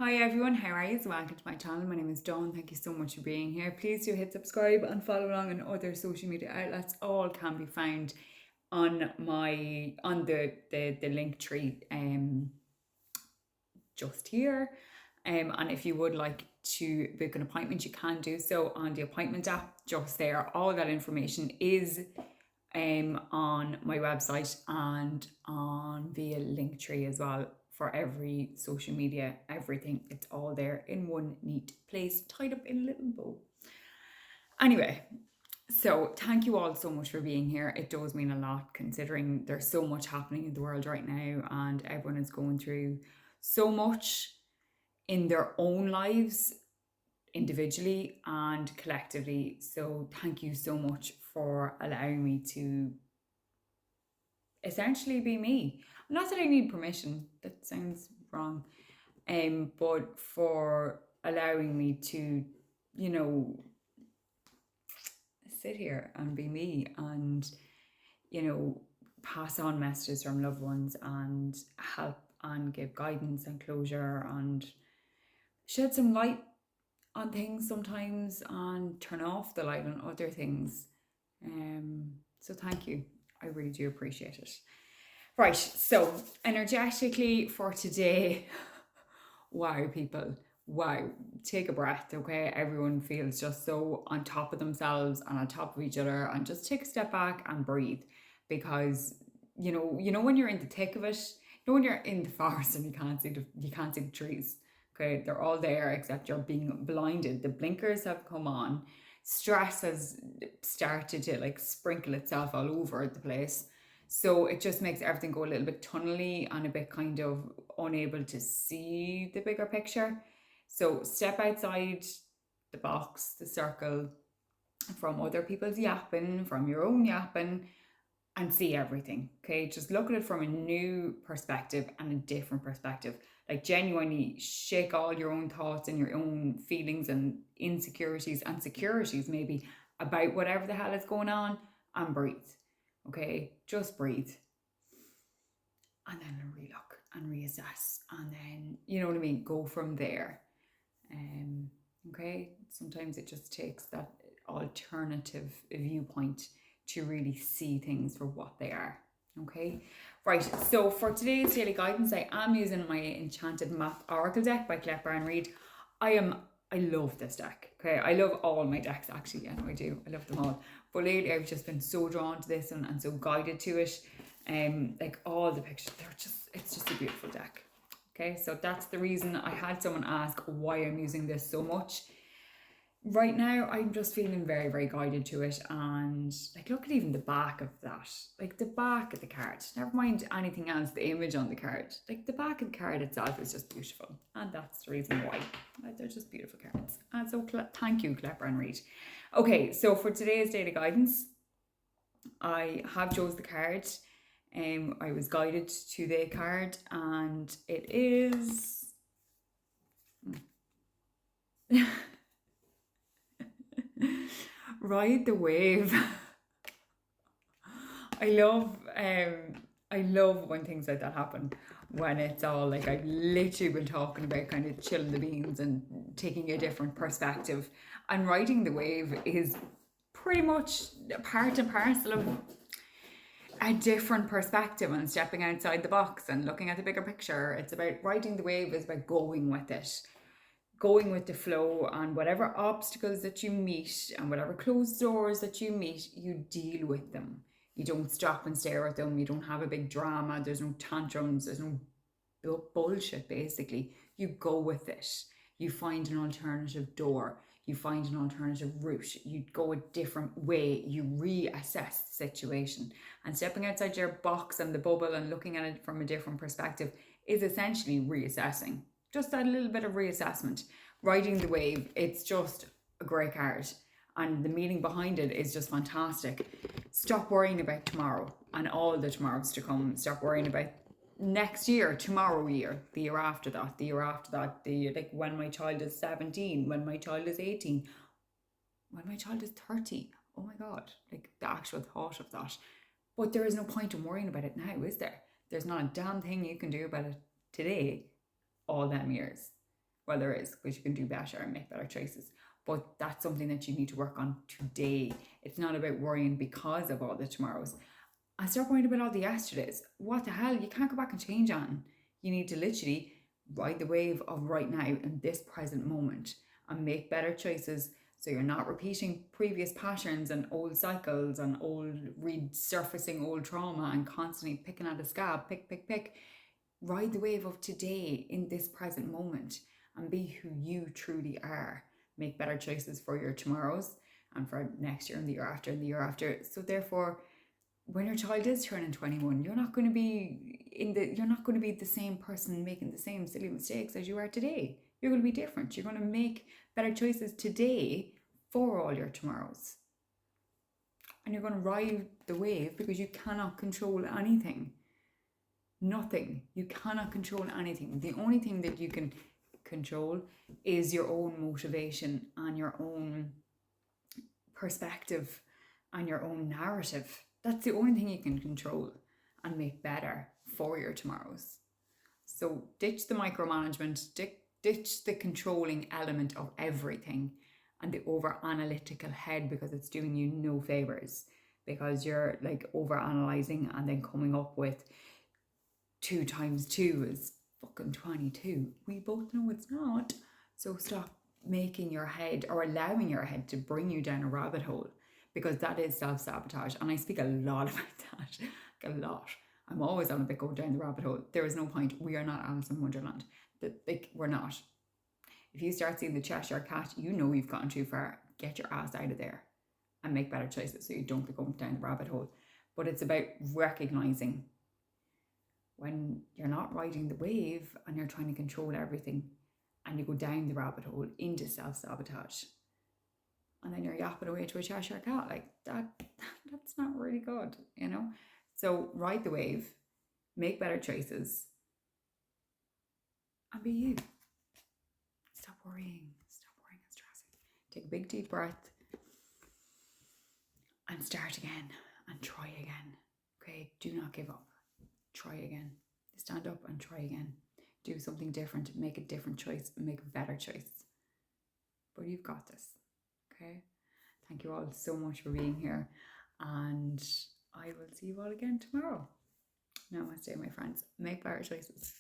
Hi everyone, how are you? Welcome to my channel. My name is Dawn. Thank you so much for being here. Please do hit subscribe and follow along on other social media outlets. All can be found on the link tree just here. And if you would like to book an appointment, you can do so on the appointment app just there. All that information is on my website and on via Linktree as well for every social media, everything. It's all there in one neat place, tied up in a little bow. Anyway, so thank you all so much for being here. It does mean a lot considering there's so much happening in the world right now and everyone is going through so much in their own lives individually and collectively. So thank you so much for allowing me to essentially be me. Not that I need permission, that sounds wrong. But for allowing me to, you know, sit here and be me and, pass on messages from loved ones and help and give guidance and closure and shed some light on things sometimes and turn off the light on other things. So thank you. I really do appreciate it. Right, so energetically for today, wow, people, wow, take a breath, okay? Everyone feels just so on top of themselves and on top of each other, and just take a step back and breathe, because you know when you're in the thick of it, when you're in the forest and you can't see the trees. Okay, they're all there except you're being blinded. The blinkers have come on. Stress has started to like sprinkle itself all over the place. So it just makes everything go a little bit tunnely and a bit kind of unable to see the bigger picture. So step outside the box, the circle, from other people's yapping, from your own yapping, and see everything. Okay, just look at it from a new perspective and a different perspective. Like genuinely shake all your own thoughts and your own feelings and insecurities and securities maybe about whatever the hell is going on, and breathe. Okay, just breathe. And then relook and reassess. And then, you know what I mean, go from there. Okay, sometimes it just takes that alternative viewpoint to really see things for what they are. Okay, right, so for today's daily guidance, I am using my Enchanted Math Oracle deck by Clepper and Reed. I love this deck. Okay, I love all my decks actually. Yeah, no, I do. I love them all. But lately, I've just been so drawn to this one and so guided to it. Like all the pictures, it's just a beautiful deck. Okay, so that's the reason I had someone ask why I'm using this so much. Right now, I'm just feeling very, very guided to it. And like, look at even the back of that. Like the back of the card. Never mind anything else, the image on the card. Like the back of the card itself is just beautiful. And that's the reason why. They're just beautiful cards. And so thank you, Clepper and Reed. Okay, so for today's daily guidance, I have chose the card. I was guided to the card, and it is Ride the Wave. I love when things like that happen. When it's all like I've literally been talking about kind of chilling the beans and taking a different perspective. And riding the wave is pretty much part and parcel of a different perspective and stepping outside the box and looking at the bigger picture. It's about riding the wave, is about going with it, going with the flow, and whatever obstacles that you meet and whatever closed doors that you meet, you deal with them. You don't stop and stare at them. You don't have a big drama. There's no tantrums. There's no bullshit, basically. You go with it. You find an alternative door. You find an alternative route. You go a different way. You reassess the situation. And stepping outside your box and the bubble and looking at it from a different perspective is essentially reassessing. Just that little bit of reassessment. Riding the wave, it's just a great card. And the meaning behind it is just fantastic. Stop worrying about tomorrow and all the tomorrows to come. Stop worrying about next year, tomorrow year, the year after that, the year after that, like when my child is 17, when my child is 18, when my child is 30. Oh my God, like the actual thought of that. But there is no point in worrying about it now, is there? There's not a damn thing you can do about it today, all them years. Well, there is, because you can do better and make better choices. But that's something that you need to work on today. It's not about worrying because of all the tomorrows. And stop worrying about all the yesterdays. What the hell? You can't go back and change on. You need to literally ride the wave of right now in this present moment and make better choices, so you're not repeating previous patterns and old cycles and resurfacing old trauma and constantly picking at a scab. Pick. Ride the wave of today in this present moment and be who you truly are. Make better choices for your tomorrows and for next year and the year after and the year after. So therefore, when your child is turning 21, you're not going to be the same person making the same silly mistakes as you are today. You're going to be different. You're going to make better choices today for all your tomorrows. And you're going to ride the wave because you cannot control anything. Nothing. You cannot control anything. The only thing that you can control is your own motivation and your own perspective and your own narrative. That's the only thing you can control and make better for your tomorrows. So ditch the micromanagement, ditch the controlling element of everything and the over analytical head, because it's doing you no favors, because you're like over analyzing and then coming up with 2 times 2 is fucking 22. We both know it's not. So stop making your head or allowing your head to bring you down a rabbit hole, because that is self-sabotage. And I speak a lot about that, like a lot. I'm always on a bit going down the rabbit hole. There is no point. We are not Alice in Wonderland. We're not. If you start seeing the Cheshire Cat, you know you've gotten too far. Get your ass out of there and make better choices so you don't go down the rabbit hole. But it's about recognizing when you're not riding the wave and you're trying to control everything and you go down the rabbit hole into self-sabotage. And then you're yapping away to a Cheshire Cat. Like that's not really good, you know? So ride the wave, make better choices, and be you. Stop worrying and stressing. Take a big deep breath and start again and try again. Okay, do not give up. Try again. Stand up and try again. Do something different, make a different choice, make a better choice. But you've got this. Okay, thank you all so much for being here, and I will see you all again tomorrow. Namaste, my friends. Make better choices.